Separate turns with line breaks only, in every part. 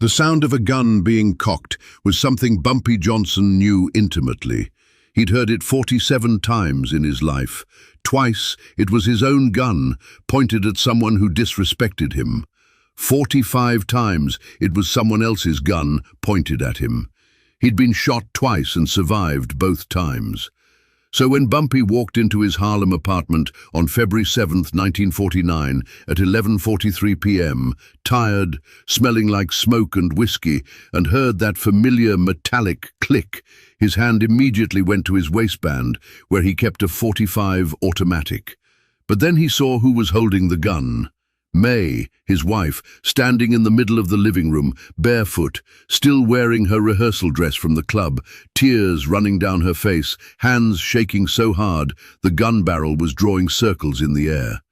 The sound of a gun being cocked was something Bumpy Johnson knew intimately. He'd heard it 47 times in his life. Twice it was his own gun, pointed at someone who disrespected him. 45 times it was someone else's gun, pointed at him. He'd been shot twice and survived both times. So when Bumpy walked into his Harlem apartment on February 7th, 1949, at 11:43 p.m., tired, smelling like smoke and whiskey, and heard that familiar metallic click, his hand immediately went to his waistband, where he kept a .45 automatic. But then he saw who was holding the gun. May, his wife, standing in the middle of the living room, barefoot, still wearing her rehearsal dress from the club, tears running down her face, hands shaking so hard the gun barrel was drawing circles in the air.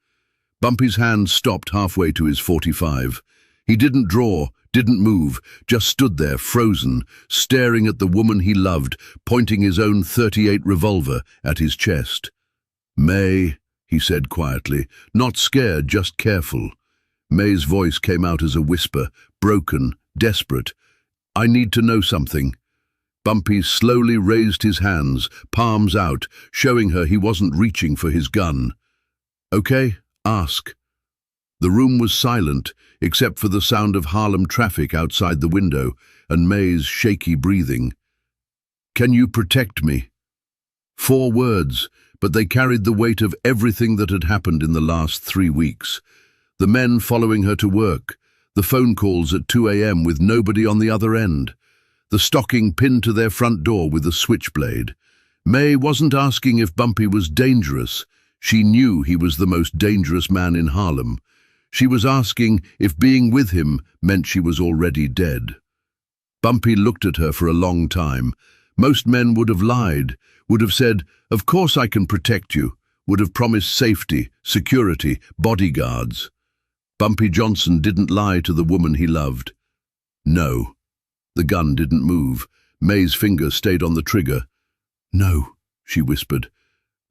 Bumpy's hand stopped halfway to his .45. He didn't draw, didn't move, just stood there, frozen, staring at the woman he loved, pointing his own .38 revolver at his chest. "May," he said quietly, not scared, just careful. May's voice came out as a whisper, broken, desperate. "I need to know something." Bumpy slowly raised his hands, palms out, showing her he wasn't reaching for his gun. "Okay, ask." The room was silent, except for the sound of Harlem traffic outside the window and May's shaky breathing. "Can you protect me?" 4 words, but they carried the weight of everything that had happened in the last 3 weeks. The men following her to work, the phone calls at 2 a.m. with nobody on the other end, the stocking pinned to their front door with a switchblade. May wasn't asking if Bumpy was dangerous. She knew he was the most dangerous man in Harlem. She was asking if being with him meant she was already dead. Bumpy looked at her for a long time. Most men would have lied, would have said, "Of course I can protect you," would have promised safety, security, bodyguards. Bumpy Johnson didn't lie to the woman he loved. "No." The gun didn't move. May's finger stayed on the trigger. "No," she whispered.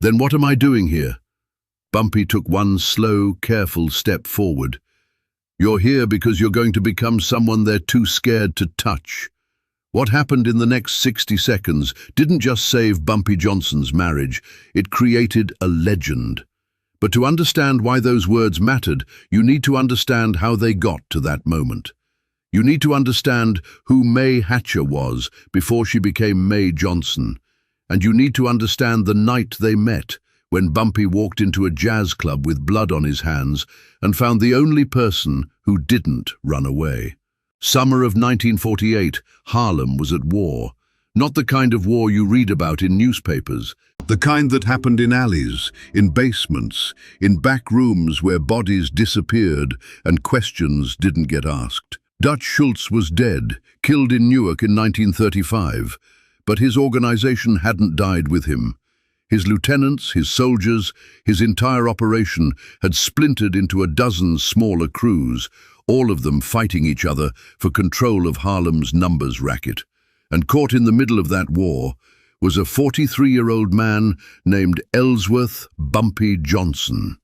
"Then what am I doing here?" Bumpy took one slow, careful step forward. "You're here because you're going to become someone they're too scared to touch." What happened in the next 60 seconds didn't just save Bumpy Johnson's marriage, it created a legend. But to understand why those words mattered, you need to understand how they got to that moment. You need to understand who May Hatcher was before she became Mayme Johnson. And you need to understand the night they met, when Bumpy walked into a jazz club with blood on his hands and found the only person who didn't run away. Summer of 1948, Harlem was at war. Not the kind of war you read about in newspapers. The kind that happened in alleys, in basements, in back rooms where bodies disappeared and questions didn't get asked. Dutch Schultz was dead, killed in Newark in 1935, but his organization hadn't died with him. His lieutenants, his soldiers, his entire operation had splintered into a dozen smaller crews, all of them fighting each other for control of Harlem's numbers racket. And caught in the middle of that war was a 43-year-old man named Ellsworth Bumpy Johnson.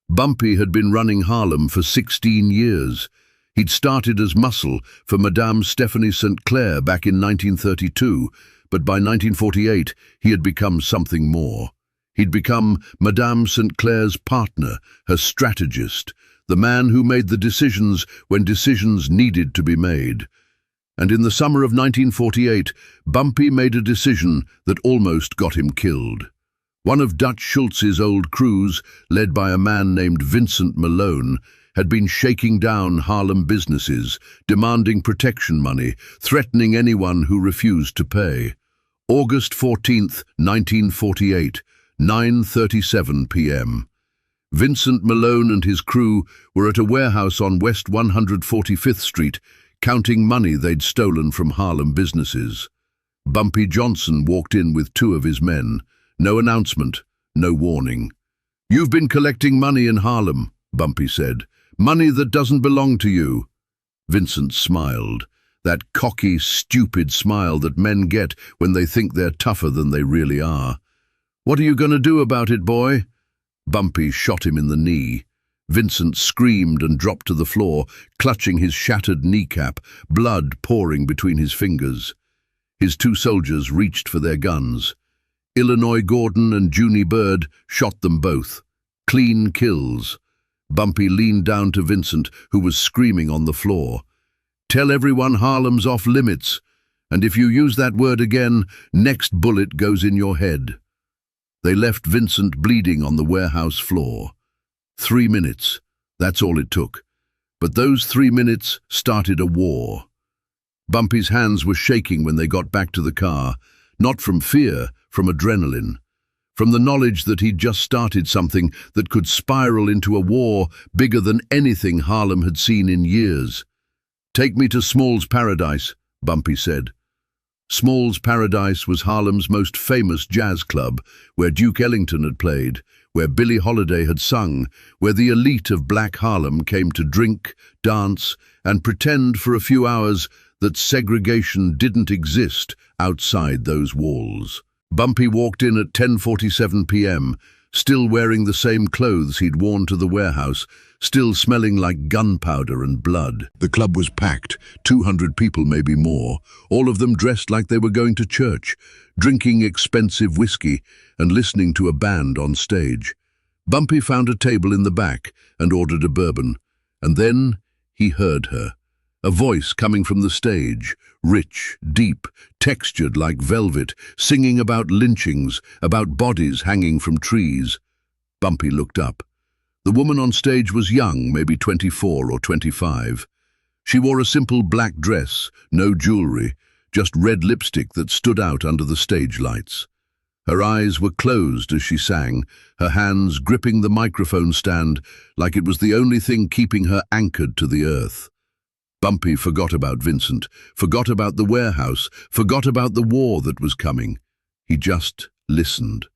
Bumpy had been running Harlem for 16 years. He'd started as muscle for Madame Stephanie St. Clair back in 1932, but by 1948 he had become something more. He'd become Madame St. Clair's partner, her strategist, the man who made the decisions when decisions needed to be made. And in the summer of 1948, Bumpy made a decision that almost got him killed. One of Dutch Schultz's old crews, led by a man named Vincent Malone, had been shaking down Harlem businesses, demanding protection money, threatening anyone who refused to pay. August 14th, 1948, 9:37 p.m. Vincent Malone and his crew were at a warehouse on West 145th Street, counting money they'd stolen from Harlem businesses. Bumpy Johnson walked in with 2 of his men. No announcement, no warning. "You've been collecting money in Harlem," Bumpy said. "Money that doesn't belong to you." Vincent smiled, that cocky, stupid smile that men get when they think they're tougher than they really are. "What are you going to do about it, boy?" Bumpy shot him in the knee. Vincent screamed and dropped to the floor, clutching his shattered kneecap, blood pouring between his fingers. His two soldiers reached for their guns. Illinois Gordon and Junie Bird shot them both. Clean kills. Bumpy leaned down to Vincent, who was screaming on the floor. "Tell everyone Harlem's off limits, and if you use that word again, next bullet goes in your head." They left Vincent bleeding on the warehouse floor. 3 minutes, that's all it took. But those 3 minutes started a war. Bumpy's hands were shaking when they got back to the car, not from fear, from adrenaline. From the knowledge that he'd just started something that could spiral into a war bigger than anything Harlem had seen in years. "Take me to Small's Paradise," Bumpy said. Small's Paradise was Harlem's most famous jazz club, where Duke Ellington had played, where Billie Holiday had sung, where the elite of Black Harlem came to drink, dance, and pretend for a few hours that segregation didn't exist outside those walls. Bumpy walked in at 10:47 p.m., still wearing the same clothes he'd worn to the warehouse, still smelling like gunpowder and blood. The club was packed, 200 people, maybe more, all of them dressed like they were going to church, drinking expensive whiskey and listening to a band on stage. Bumpy found a table in the back and ordered a bourbon, and then he heard her. A voice coming from the stage, rich, deep, textured like velvet, singing about lynchings, about bodies hanging from trees. Bumpy looked up. The woman on stage was young, maybe 24 or 25. She wore a simple black dress, no jewelry, just red lipstick that stood out under the stage lights. Her eyes were closed as she sang, her hands gripping the microphone stand like it was the only thing keeping her anchored to the earth. Bumpy forgot about Vincent, forgot about the warehouse, forgot about the war that was coming. He just listened.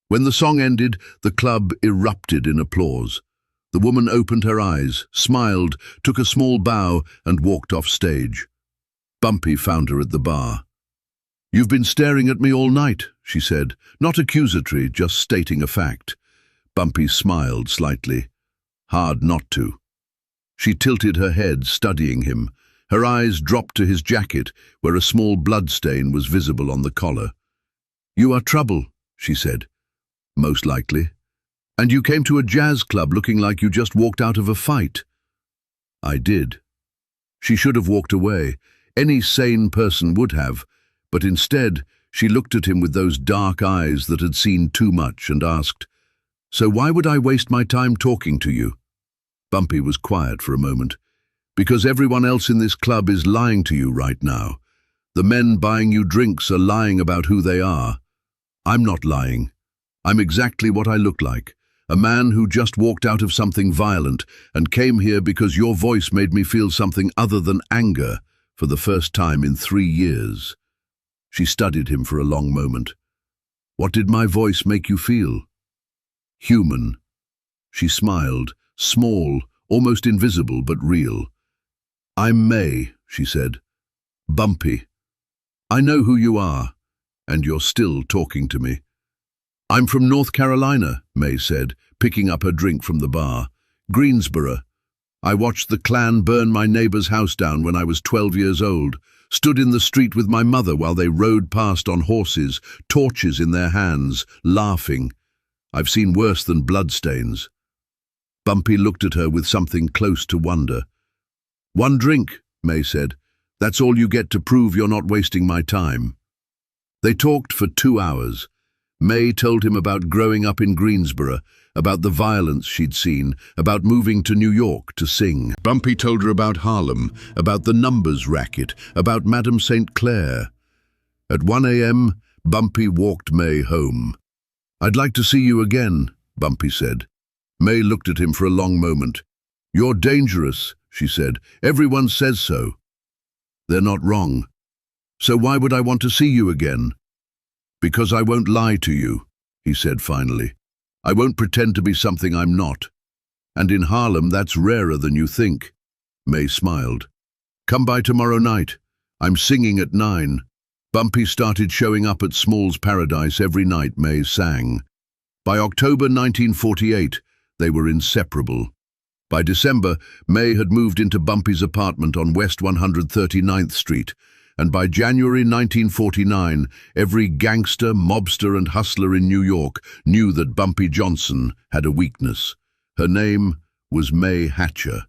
When the song ended, the club erupted in applause. The woman opened her eyes, smiled, took a small bow, and walked off stage. Bumpy found her at the bar. "You've been staring at me all night," she said, not accusatory, just stating a fact. Bumpy smiled slightly. Hard not to. She tilted her head, studying him. Her eyes dropped to his jacket, where a small bloodstain was visible on the collar. "You are trouble," she said. "Most likely. And you came to a jazz club looking like you just walked out of a fight." "I did." She should have walked away. Any sane person would have. But instead, she looked at him with those dark eyes that had seen too much and asked, "So why would I waste my time talking to you?" Bumpy was quiet for a moment. "Because everyone else in this club is lying to you right now. The men buying you drinks are lying about who they are. I'm not lying. I'm exactly what I look like. A man who just walked out of something violent and came here because your voice made me feel something other than anger for the first time in 3 years. She studied him for a long moment. "What did my voice make you feel?" "Human." She smiled, small, almost invisible, but real. "I'm May," she said. "Bumpy. I know who you are, and you're still talking to me." "I'm from North Carolina," May said, picking up her drink from the bar. "Greensboro. I watched the Klan burn my neighbor's house down when I was 12 years old, stood in the street with my mother while they rode past on horses, torches in their hands, laughing. I've seen worse than bloodstains." Bumpy looked at her with something close to wonder. "One drink," May said. "That's all you get to prove you're not wasting my time." They talked for 2 hours. May told him about growing up in Greensboro, about the violence she'd seen, about moving to New York to sing. Bumpy told her about Harlem, about the numbers racket, about Madame St. Clair. At 1 a.m., Bumpy walked May home. "I'd like to see you again," Bumpy said. May looked at him for a long moment. "You're dangerous," she said. "Everyone says so." "They're not wrong. So why would I want to see you again?" "Because I won't lie to you," he said finally. "I won't pretend to be something I'm not. And in Harlem, that's rarer than you think." May smiled. "Come by tomorrow night. I'm singing at 9. Bumpy started showing up at Small's Paradise every night May sang. By October 1948, they were inseparable. By December, May had moved into Bumpy's apartment on West 139th Street, and by January 1949, every gangster, mobster and hustler in New York knew that Bumpy Johnson had a weakness. Her name was May Hatcher.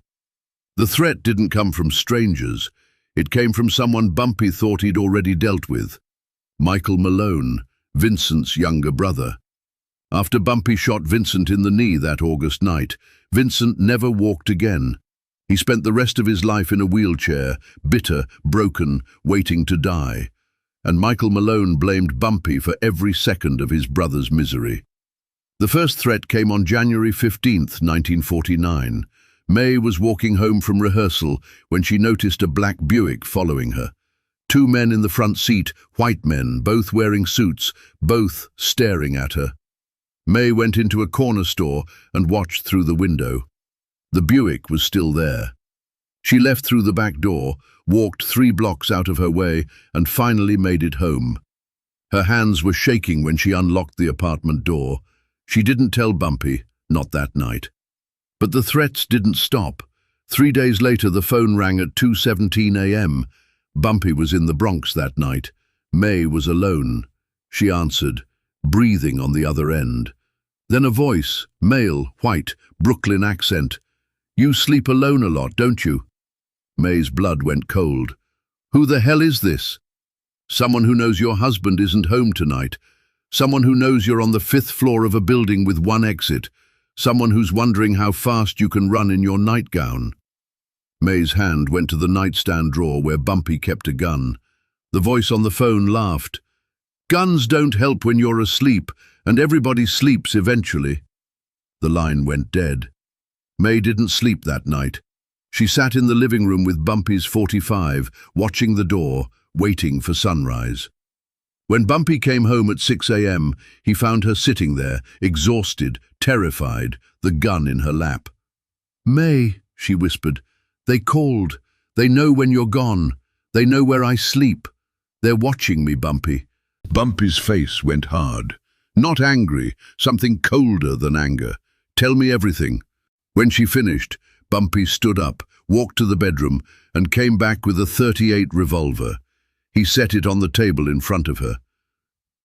The threat didn't come from strangers. It came from someone Bumpy thought he'd already dealt with. Michael Malone, Vincent's younger brother. After Bumpy shot Vincent in the knee that August night, Vincent never walked again. He spent the rest of his life in a wheelchair, bitter, broken, waiting to die. And Michael Malone blamed Bumpy for every second of his brother's misery. The first threat came on January 15th, 1949. May was walking home from rehearsal when she noticed a black Buick following her. Two men in the front seat, white men, both wearing suits, both staring at her. May went into a corner store and watched through the window. The Buick was still there. She left through the back door, walked 3 blocks out of her way, and finally made it home. Her hands were shaking when she unlocked the apartment door. She didn't tell Bumpy, not that night. But the threats didn't stop. 3 days later, the phone rang at 2:17 a.m. Bumpy was in the Bronx that night. May was alone. She answered, breathing on the other end. Then a voice, male, white, Brooklyn accent. "You sleep alone a lot, don't you?" May's blood went cold. "Who the hell is this?" "Someone who knows your husband isn't home tonight. Someone who knows you're on the 5th floor of a building with 1 exit. Someone who's wondering how fast you can run in your nightgown." May's hand went to the nightstand drawer where Bumpy kept a gun. The voice on the phone laughed. "Guns don't help when you're asleep, and everybody sleeps eventually." The line went dead. May didn't sleep that night. She sat in the living room with Bumpy's .45, watching the door, waiting for sunrise. When Bumpy came home at 6 a.m., he found her sitting there, exhausted, terrified, the gun in her lap. "May," she whispered, "they called. They know when you're gone. They know where I sleep. They're watching me, Bumpy." Bumpy's face went hard. Not angry, something colder than anger. "Tell me everything." When she finished, Bumpy stood up, walked to the bedroom, and came back with a .38 revolver. He set it on the table in front of her.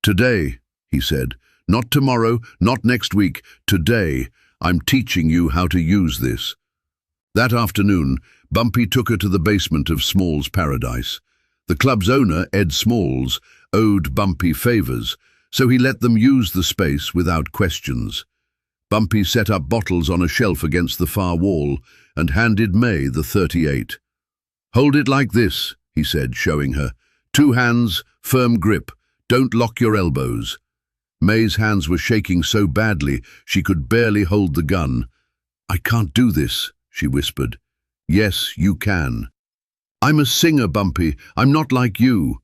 "Today," he said, "not tomorrow, not next week. Today, I'm teaching you how to use this." That afternoon, Bumpy took her to the basement of Small's Paradise. The club's owner, Ed Smalls, owed Bumpy favors, so he let them use the space without questions. Bumpy set up bottles on a shelf against the far wall and handed May the .38. "Hold it like this," he said, showing her. "2 hands, firm grip. Don't lock your elbows." May's hands were shaking so badly she could barely hold the gun. "I can't do this," she whispered. "Yes, you can." "I'm a singer, Bumpy. I'm not like you."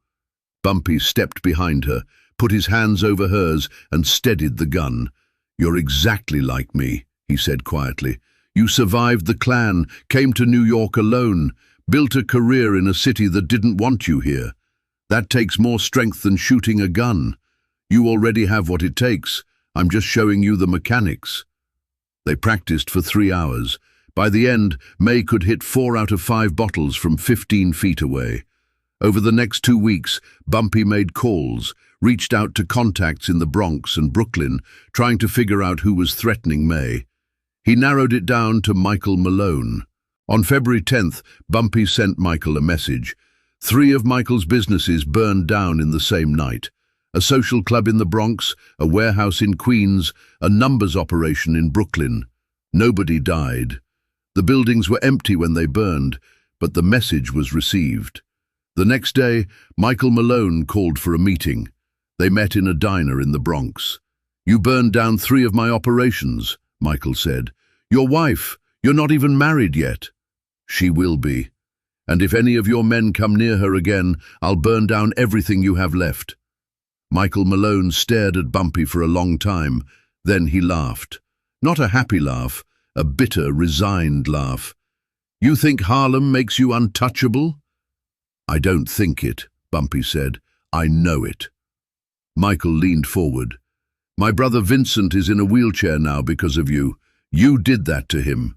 Bumpy stepped behind her, put his hands over hers and steadied the gun. "You're exactly like me," he said quietly. "You survived the Klan, came to New York alone, built a career in a city that didn't want you here. That takes more strength than shooting a gun. You already have what it takes. I'm just showing you the mechanics." They practiced for 3 hours. By the end, May could hit 4 out of 5 bottles from 15 feet away. Over the next 2 weeks, Bumpy made calls, reached out to contacts in the Bronx and Brooklyn, trying to figure out who was threatening May. He narrowed it down to Michael Malone. On February 10th, Bumpy sent Michael a message. 3 of Michael's businesses burned down in the same night. A social club in the Bronx, a warehouse in Queens, a numbers operation in Brooklyn. Nobody died. The buildings were empty when they burned, but the message was received. The next day, Michael Malone called for a meeting. They met in a diner in the Bronx. "You burned down 3 of my operations," Michael said. "Your wife, you're not even married yet." "She will be. And if any of your men come near her again, I'll burn down everything you have left." Michael Malone stared at Bumpy for a long time. Then he laughed. Not a happy laugh, a bitter, resigned laugh. "You think Harlem makes you untouchable?" "I don't think it," Bumpy said. "I know it." Michael leaned forward. "My brother Vincent is in a wheelchair now because of you. You did that to him."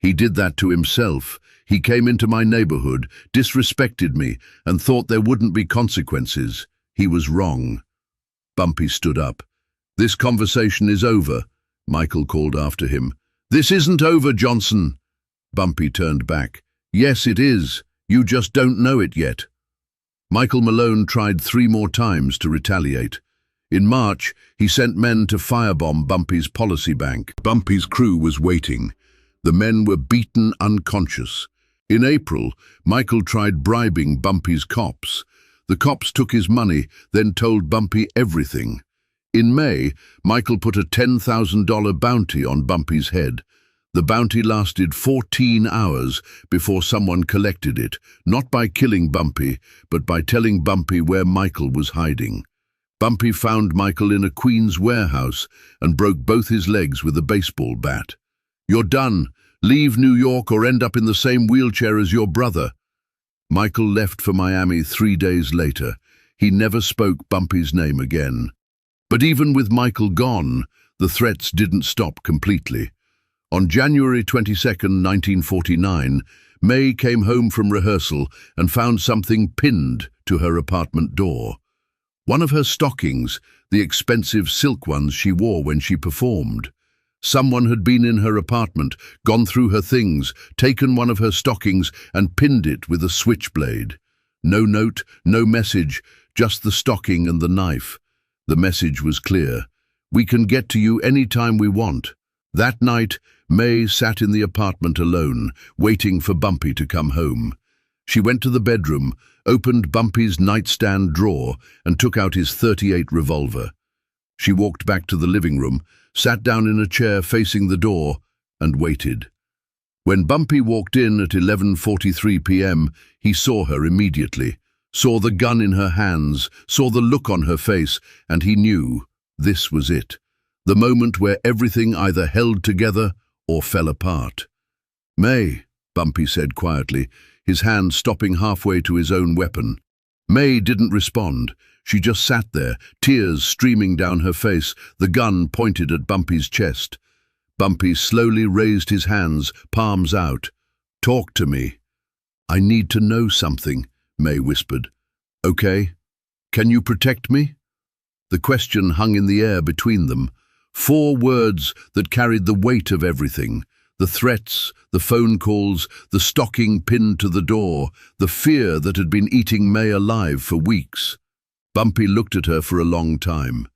He did that to himself. He came into my neighborhood, disrespected me, and thought there wouldn't be consequences. He was wrong. Bumpy stood up. "This conversation is over," Michael called after him. "This isn't over, Johnson." Bumpy turned back. "Yes, it is. You just don't know it yet." Michael Malone tried 3 more times to retaliate. In March, he sent men to firebomb Bumpy's policy bank. Bumpy's crew was waiting. The men were beaten unconscious. In April, Michael tried bribing Bumpy's cops. The cops took his money, then told Bumpy everything. In May, Michael put a $10,000 bounty on Bumpy's head. The bounty lasted 14 hours before someone collected it, not by killing Bumpy, but by telling Bumpy where Michael was hiding. Bumpy found Michael in a Queens warehouse and broke both his legs with a baseball bat. "You're done. Leave New York or end up in the same wheelchair as your brother." Michael left for Miami 3 days later. He never spoke Bumpy's name again. But even with Michael gone, the threats didn't stop completely. On January 22, 1949, May came home from rehearsal and found something pinned to her apartment door. One of her stockings, the expensive silk ones she wore when she performed. Someone had been in her apartment, gone through her things, taken one of her stockings and pinned it with a switchblade. No note, no message, just the stocking and the knife. The message was clear. "We can get to you any time we want." That night, May sat in the apartment alone, waiting for Bumpy to come home. She went to the bedroom, opened Bumpy's nightstand drawer, and took out his .38 revolver. She walked back to the living room, sat down in a chair facing the door, and waited. When Bumpy walked in at 11:43 p.m., he saw her immediately, saw the gun in her hands, saw the look on her face, and he knew this was it. The moment where everything either held together or fell apart. "May," Bumpy said quietly, his hand stopping halfway to his own weapon. May didn't respond. She just sat there, tears streaming down her face, the gun pointed at Bumpy's chest. Bumpy slowly raised his hands, palms out. "Talk to me." "I need to know something," May whispered. "Okay? Can you protect me?" The question hung in the air between them. 4 words that carried the weight of everything. The threats, the phone calls, the stocking pinned to the door, the fear that had been eating May alive for weeks. Bumpy looked at her for a long time.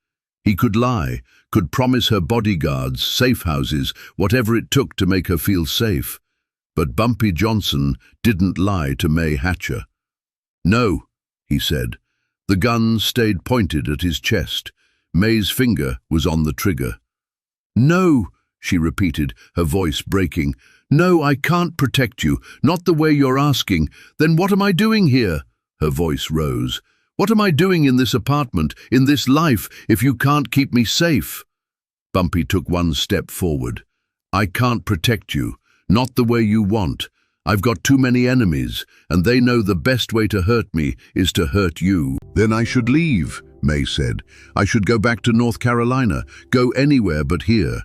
He could lie, could promise her bodyguards, safe houses, whatever it took to make her feel safe. But Bumpy Johnson didn't lie to May Hatcher. "No," he said. The gun stayed pointed at his chest. May's finger was on the trigger. "No," she repeated, her voice breaking. "No, I can't protect you, not the way you're asking. Then what am I doing here?" Her voice rose. "What am I doing in this apartment, in this life, if you can't keep me safe?" Bumpy took 1 step forward. "I can't protect you, not the way you want. I've got too many enemies, and they know the best way to hurt me is to hurt you." "Then I should leave," May said. "I should go back to North Carolina, go anywhere but here."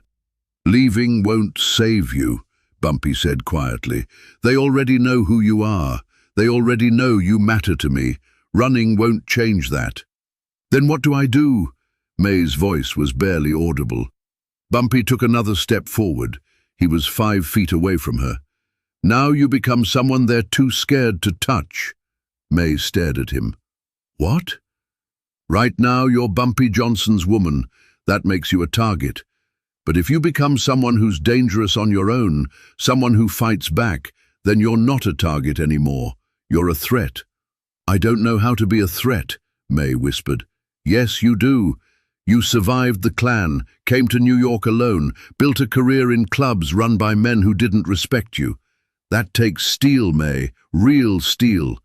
"Leaving won't save you," Bumpy said quietly. "They already know who you are. They already know you matter to me. Running won't change that." "Then what do I do?" May's voice was barely audible. Bumpy took another step forward. He was 5 feet away from her. "Now you become someone they're too scared to touch." May stared at him. "What?" "Right now you're Bumpy Johnson's woman. That makes you a target. But if you become someone who's dangerous on your own, someone who fights back, then you're not a target anymore. You're a threat." "I don't know how to be a threat," May whispered. "Yes, you do. You survived the Klan, came to New York alone, built a career in clubs run by men who didn't respect you. That takes steel, May, real steel.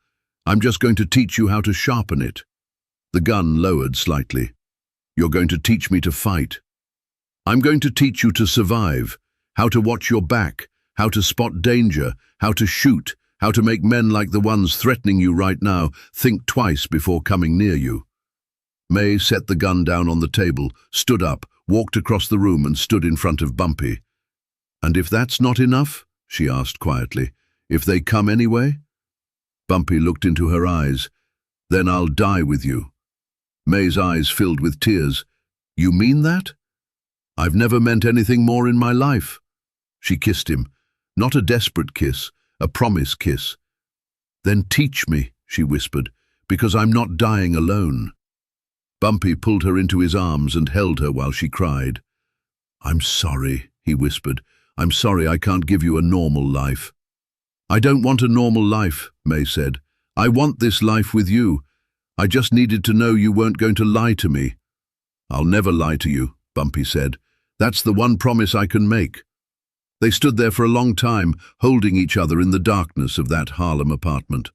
I'm just going to teach you how to sharpen it." The gun lowered slightly. "You're going to teach me to fight. I'm going to teach you to survive, how to watch your back, how to spot danger, how to shoot, how to make men like the ones threatening you right now think twice before coming near you." May set the gun down on the table, stood up, walked across the room and stood in front of Bumpy. "And if that's not enough?" she asked quietly. If they come anyway? Bumpy looked into her eyes. Then I'll die with you. May's eyes filled with tears. You mean that? I've never meant anything more in my life. She kissed him. Not a desperate kiss, a promise kiss. Then teach me, she whispered, because I'm not dying alone. Bumpy pulled her into his arms and held her while she cried. I'm sorry, he whispered. I'm sorry I can't give you a normal life. I don't want a normal life, May said. I want this life with you. I just needed to know you weren't going to lie to me. I'll never lie to you, Bumpy said. That's the one promise I can make. They stood there for a long time, holding each other in the darkness of that Harlem apartment.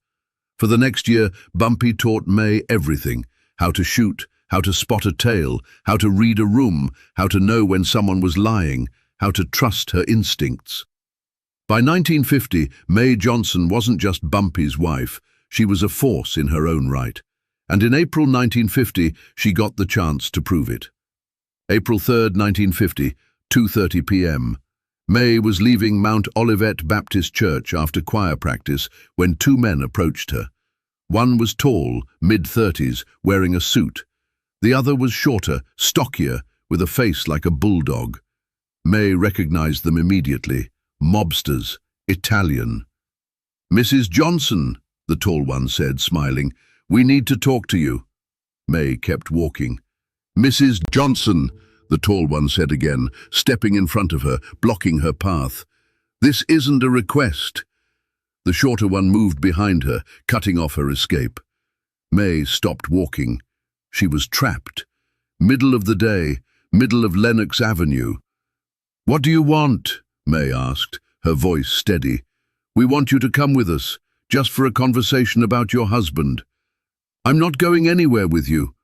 For the next year, Bumpy taught May everything: how to shoot, how to spot a tail, how to read a room, how to know when someone was lying, how to trust her instincts. By 1950, Mayme Johnson wasn't just Bumpy's wife, she was a force in her own right. And in April 1950, she got the chance to prove it. April 3rd, 1950, 2:30 p.m. May was leaving Mount Olivet Baptist Church after choir practice when two men approached her. One was tall, mid-30s, wearing a suit. The other was shorter, stockier, with a face like a bulldog. May recognized them immediately. Mobsters, Italian. Mrs. Johnson, the tall one said, smiling. We need to talk to you. May kept walking. Mrs. Johnson, the tall one said again, stepping in front of her, blocking her path. This isn't a request. The shorter one moved behind her, cutting off her escape. May stopped walking. She was trapped. Middle of the day, middle of Lenox Avenue. What do you want? May asked, her voice steady. We want you to come with us, just for a conversation about your husband. I'm not going anywhere with you.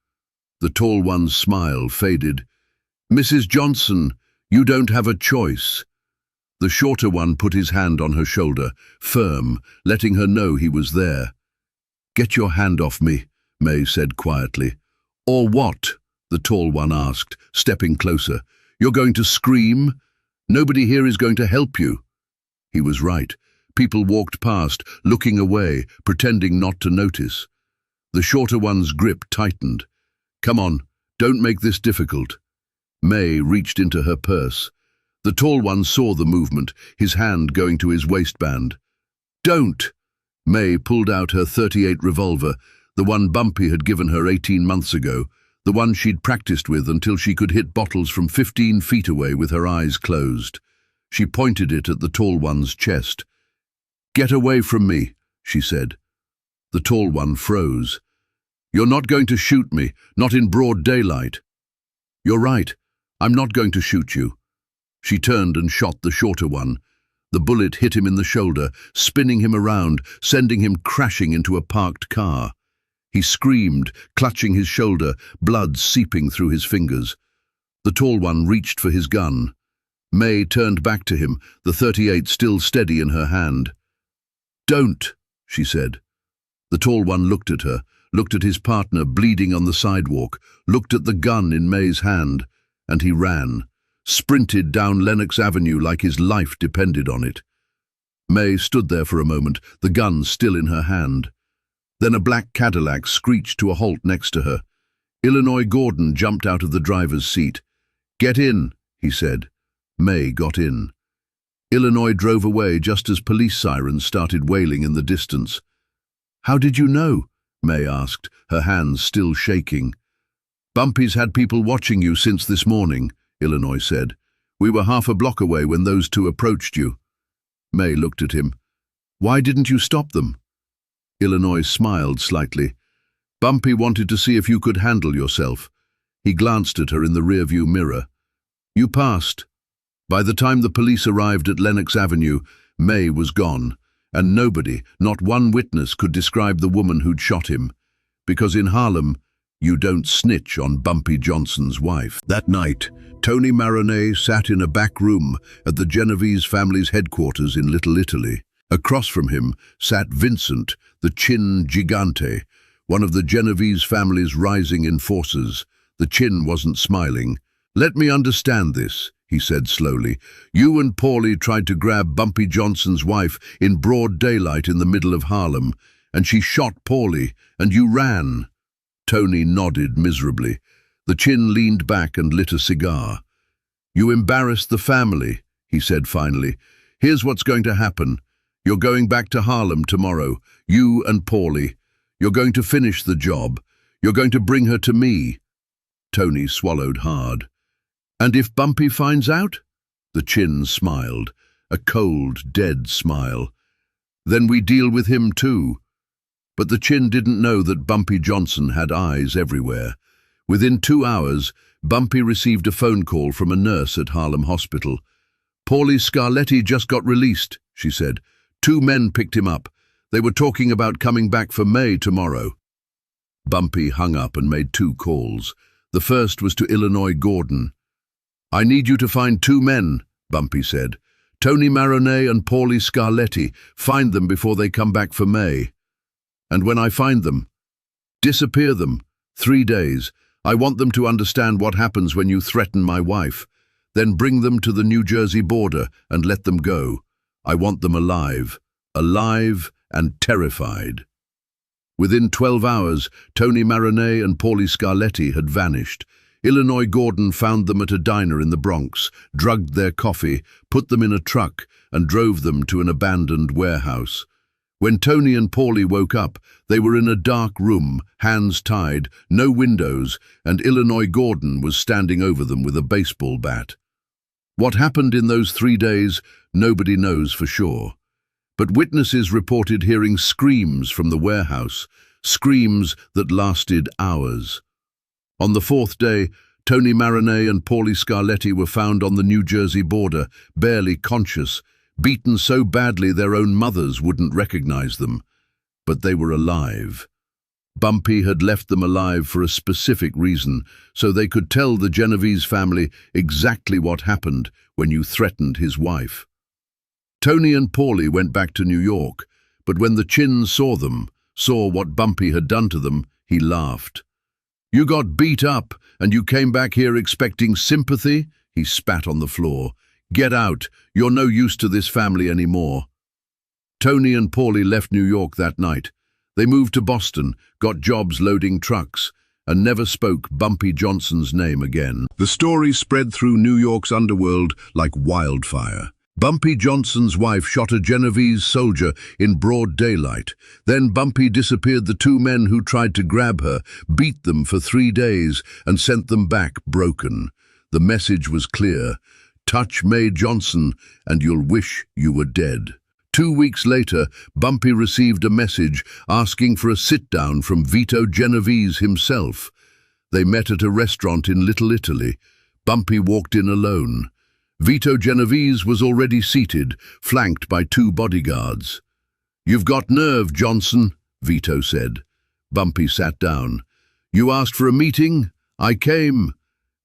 The tall one's smile faded. Mrs. Johnson, you don't have a choice. The shorter one put his hand on her shoulder, firm, letting her know he was there. Get your hand off me, May said quietly. Or what? The tall one asked, stepping closer. You're going to scream? Nobody here is going to help you. He was right. People walked past, looking away, pretending not to notice. The shorter one's grip tightened. Come on, don't make this difficult. May reached into her purse. The tall one saw the movement, his hand going to his waistband. Don't! May pulled out her .38 revolver, the one Bumpy had given her 18 months ago, the one she'd practiced with until she could hit bottles from 15 feet away with her eyes closed. She pointed it at the tall one's chest. Get away from me, she said. The tall one froze. You're not going to shoot me, not in broad daylight. You're right, I'm not going to shoot you. She turned and shot the shorter one. The bullet hit him in the shoulder, spinning him around, sending him crashing into a parked car. He screamed, clutching his shoulder, blood seeping through his fingers. The tall one reached for his gun. May turned back to him, the .38 still steady in her hand. Don't, she said. The tall one looked at her, looked at his partner bleeding on the sidewalk, looked at the gun in May's hand, and he ran, sprinted down Lenox Avenue like his life depended on it. May stood there for a moment, the gun still in her hand. Then a black Cadillac screeched to a halt next to her. Illinois Gordon jumped out of the driver's seat. Get in, he said. May got in. Illinois drove away just as police sirens started wailing in the distance. How did you know? May asked, her hands still shaking. Bumpy's had people watching you since this morning, Illinois said. We were half a block away when those two approached you. May looked at him. Why didn't you stop them? Illinois smiled slightly. Bumpy wanted to see if you could handle yourself. He glanced at her in the rearview mirror. You passed. By the time the police arrived at Lenox Avenue, May was gone, and nobody, not one witness, could describe the woman who'd shot him. Because in Harlem, you don't snitch on Bumpy Johnson's wife. That night, Tony Maroney sat in a back room at the Genovese family's headquarters in Little Italy. Across from him sat Vincent, the Chin Gigante, one of the Genovese family's rising enforcers. The Chin wasn't smiling. Let me understand this, he said slowly. You and Paulie tried to grab Bumpy Johnson's wife in broad daylight in the middle of Harlem, and she shot Paulie, and you ran. Tony nodded miserably. The Chin leaned back and lit a cigar. You embarrassed the family, he said finally. Here's what's going to happen. You're going back to Harlem tomorrow, you and Paulie. You're going to finish the job. You're going to bring her to me. Tony swallowed hard. And if Bumpy finds out? The Chin smiled, a cold, dead smile. Then we deal with him too. But the Chin didn't know that Bumpy Johnson had eyes everywhere. Within 2 hours, Bumpy received a phone call from a nurse at Harlem Hospital. Paulie Scarletti just got released, she said. 2 men picked him up. They were talking about coming back for May tomorrow. Bumpy hung up and made 2 calls. The first was to Illinois Gordon. I need you to find 2 men, Bumpy said. Tony Maroney and Paulie Scarletti. Find them before they come back for May. And when I find them, disappear them. 3 days. I want them to understand what happens when you threaten my wife. Then bring them to the New Jersey border and let them go. I want them alive and terrified. Within 12 hours, Tony Maroney and Paulie Scarletti had vanished. Illinois Gordon found them at a diner in the Bronx, drugged their coffee, put them in a truck, and drove them to an abandoned warehouse. When Tony and Paulie woke up, they were in a dark room, hands tied, no windows, and Illinois Gordon was standing over them with a baseball bat. What happened in those 3 days, nobody knows for sure. But witnesses reported hearing screams from the warehouse, screams that lasted hours. On the 4th day, Tony Maroney and Paulie Scarletti were found on the New Jersey border, barely conscious, beaten so badly their own mothers wouldn't recognize them. But they were alive. Bumpy had left them alive for a specific reason, so they could tell the Genovese family exactly what happened when you threatened his wife. Tony and Paulie went back to New York, but when the Chin saw them, saw what Bumpy had done to them, he laughed. You got beat up, and you came back here expecting sympathy? He spat on the floor. Get out. You're no use to this family anymore. Tony and Paulie left New York that night. They moved to Boston, got jobs loading trucks, and never spoke Bumpy Johnson's name again. The story spread through New York's underworld like wildfire. Bumpy Johnson's wife shot a Genovese soldier in broad daylight. Then Bumpy disappeared the 2 men who tried to grab her, beat them for 3 days, and sent them back broken. The message was clear. Touch Mayme Johnson, and you'll wish you were dead. 2 weeks later, Bumpy received a message asking for a sit-down from Vito Genovese himself. They met at a restaurant in Little Italy. Bumpy walked in alone. Vito Genovese was already seated, flanked by 2 bodyguards. You've got nerve, Johnson, Vito said. Bumpy sat down. You asked for a meeting? I came.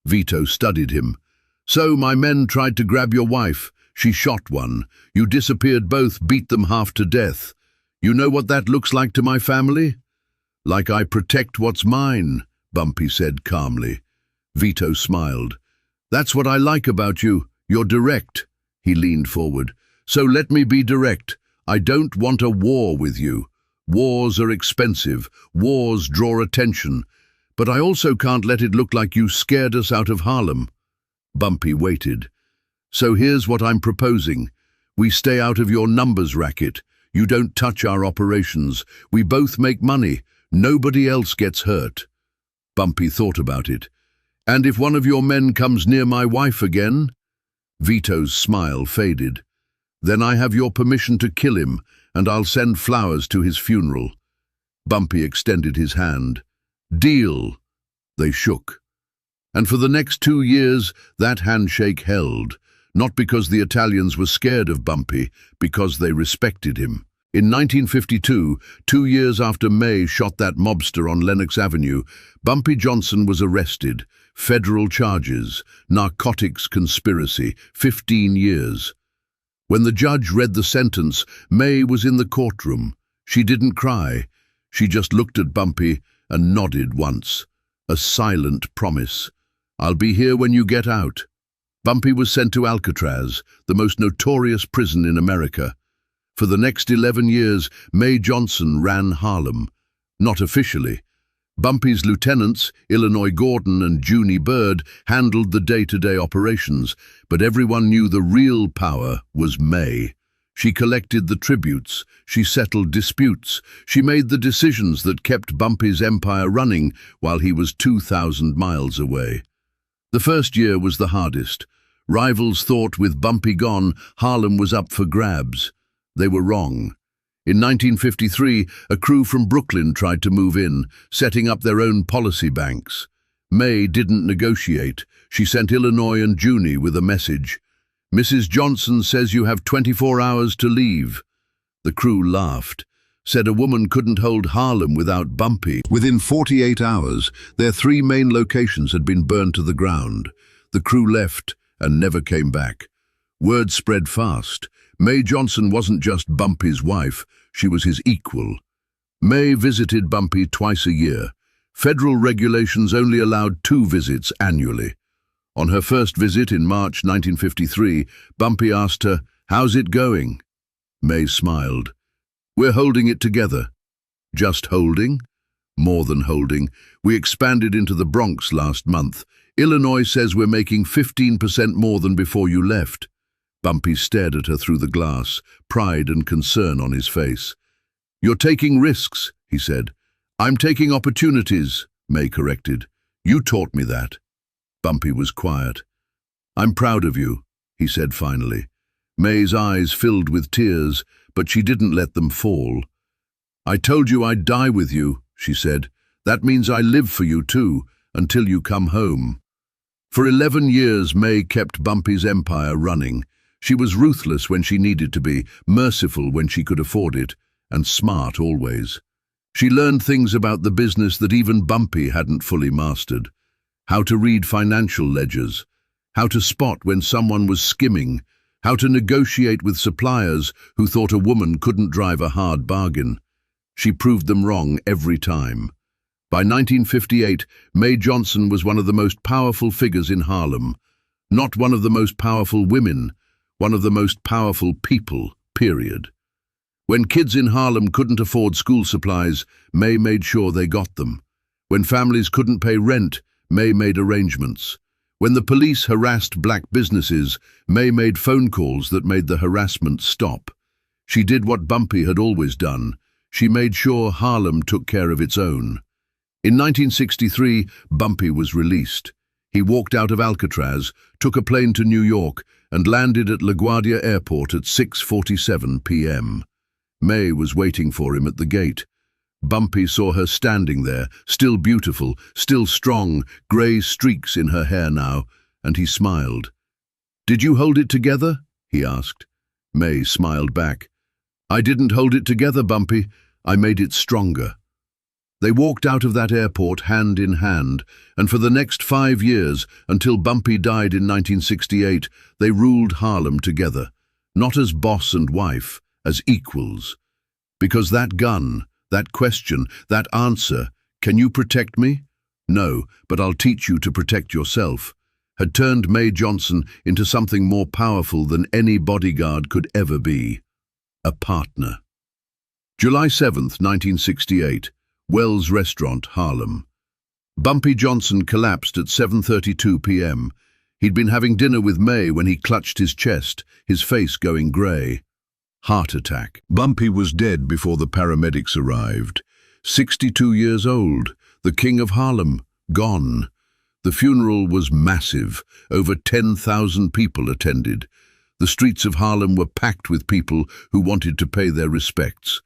Vito studied him. So my men tried to grab your wife. She shot one. You disappeared both, beat them half to death. You know what that looks like to my family? Like I protect what's mine, Bumpy said calmly. Vito smiled. That's what I like about you. You're direct. He leaned forward. So let me be direct. I don't want a war with you. Wars are expensive. Wars draw attention. But I also can't let it look like you scared us out of Harlem. Bumpy waited. So here's what I'm proposing. We stay out of your numbers racket. You don't touch our operations. We both make money. Nobody else gets hurt. Bumpy thought about it. And if one of your men comes near my wife again? Vito's smile faded. Then I have your permission to kill him, and I'll send flowers to his funeral. Bumpy extended his hand. Deal. They shook. And for the next 2 years, that handshake held. Not because the Italians were scared of Bumpy, because they respected him. In 1952, 2 years after May shot that mobster on Lenox Avenue, Bumpy Johnson was arrested. Federal charges, narcotics conspiracy, 15 years. When the judge read the sentence, May was in the courtroom. She didn't cry. She just looked at Bumpy and nodded once. A silent promise. I'll be here when you get out. Bumpy was sent to Alcatraz, the most notorious prison in America. For the next 11 years, Mayme Johnson ran Harlem. Not officially. Bumpy's lieutenants, Illinois Gordon and Junie Bird, handled the day-to-day operations, but everyone knew the real power was May. She collected the tributes, she settled disputes, she made the decisions that kept Bumpy's empire running while he was 2,000 miles away. The first year was the hardest. Rivals thought with Bumpy gone, Harlem was up for grabs. They were wrong. In 1953, a crew from Brooklyn tried to move in, setting up their own policy banks. May didn't negotiate. She sent Illinois and Junie with a message. "Mrs. Johnson says you have 24 hours to leave." The crew laughed, said a woman couldn't hold Harlem without Bumpy. Within 48 hours, their 3 main locations had been burned to the ground. The crew left and never came back. Word spread fast. Mayme Johnson wasn't just Bumpy's wife, she was his equal. May visited Bumpy twice a year. Federal regulations only allowed 2 visits annually. On her first visit in March 1953, Bumpy asked her, "How's it going?" May smiled. "We're holding it together." "Just holding?" "More than holding. We expanded into the Bronx last month. Illinois says we're making 15% more than before you left." Bumpy stared at her through the glass, pride and concern on his face. "You're taking risks," he said. "I'm taking opportunities," May corrected. "You taught me that." Bumpy was quiet. "I'm proud of you," he said finally. May's eyes filled with tears, but she didn't let them fall. "I told you I'd die with you," she said. "That means I live for you too, until you come home." For 11 years, May kept Bumpy's empire running. She was ruthless when she needed to be, merciful when she could afford it, and smart always. She learned things about the business that even Bumpy hadn't fully mastered. How to read financial ledgers, how to spot when someone was skimming, how to negotiate with suppliers who thought a woman couldn't drive a hard bargain. She proved them wrong every time. By 1958, Mayme Johnson was one of the most powerful figures in Harlem. Not one of the most powerful women, one of the most powerful people, period. When kids in Harlem couldn't afford school supplies, May made sure they got them. When families couldn't pay rent, May made arrangements. When the police harassed black businesses, May made phone calls that made the harassment stop. She did what Bumpy had always done. She made sure Harlem took care of its own. In 1963, Bumpy was released. He walked out of Alcatraz, took a plane to New York, and landed at LaGuardia Airport at 6:47 p.m. May was waiting for him at the gate. Bumpy saw her standing there, still beautiful, still strong, grey streaks in her hair now, and he smiled. "Did you hold it together?" he asked. May smiled back. "I didn't hold it together, Bumpy. I made it stronger." They walked out of that airport hand in hand, and for the next 5 years, until Bumpy died in 1968, they ruled Harlem together, not as boss and wife, as equals. Because that gun, that question, that answer, "Can you protect me?" "No, but I'll teach you to protect yourself," had turned Mayme Johnson into something more powerful than any bodyguard could ever be. A partner. July 7th, 1968. Wells Restaurant, Harlem. Bumpy Johnson collapsed at 7:32 p.m. He'd been having dinner with May when he clutched his chest, his face going grey. Heart attack. Bumpy was dead before the paramedics arrived. 62 years old, the king of Harlem, gone. The funeral was massive. Over 10,000 people attended. The streets of Harlem were packed with people who wanted to pay their respects.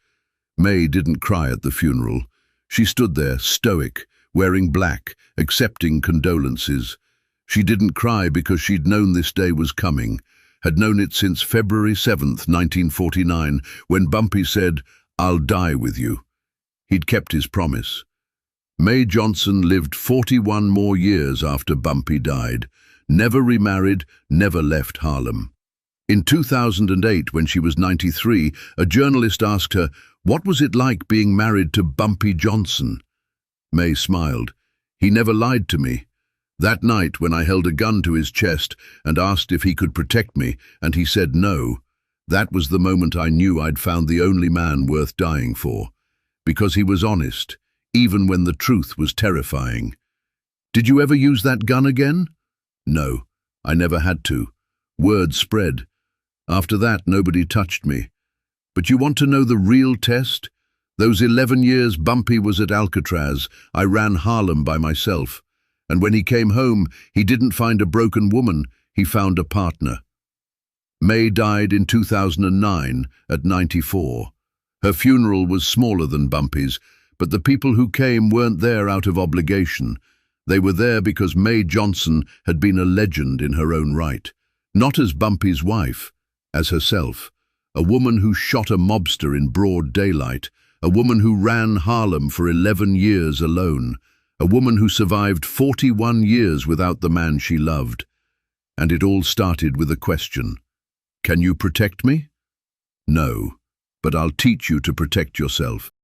May didn't cry at the funeral. She stood there, stoic, wearing black, accepting condolences. She didn't cry because she'd known this day was coming, had known it since February 7th, 1949, when Bumpy said, "I'll die with you." He'd kept his promise. Mayme Johnson lived 41 more years after Bumpy died, never remarried, never left Harlem. In 2008, when she was 93, a journalist asked her, "What was it like being married to Bumpy Johnson?" May smiled. "He never lied to me. That night, when I held a gun to his chest and asked if he could protect me, and he said no, that was the moment I knew I'd found the only man worth dying for. Because he was honest, even when the truth was terrifying. Did you ever use that gun again? No, I never had to. Word spread. After that, nobody touched me. But you want to know the real test? Those 11 years Bumpy was at Alcatraz, I ran Harlem by myself. And when he came home, he didn't find a broken woman, he found a partner. May died in 2009 at 94. Her funeral was smaller than Bumpy's, but the people who came weren't there out of obligation. They were there because Mayme Johnson had been a legend in her own right. Not as Bumpy's wife, as herself. A woman who shot a mobster in broad daylight. A woman who ran Harlem for 11 years alone. A woman who survived 41 years without the man she loved. And it all started with a question. Can you protect me? No, but I'll teach you to protect yourself.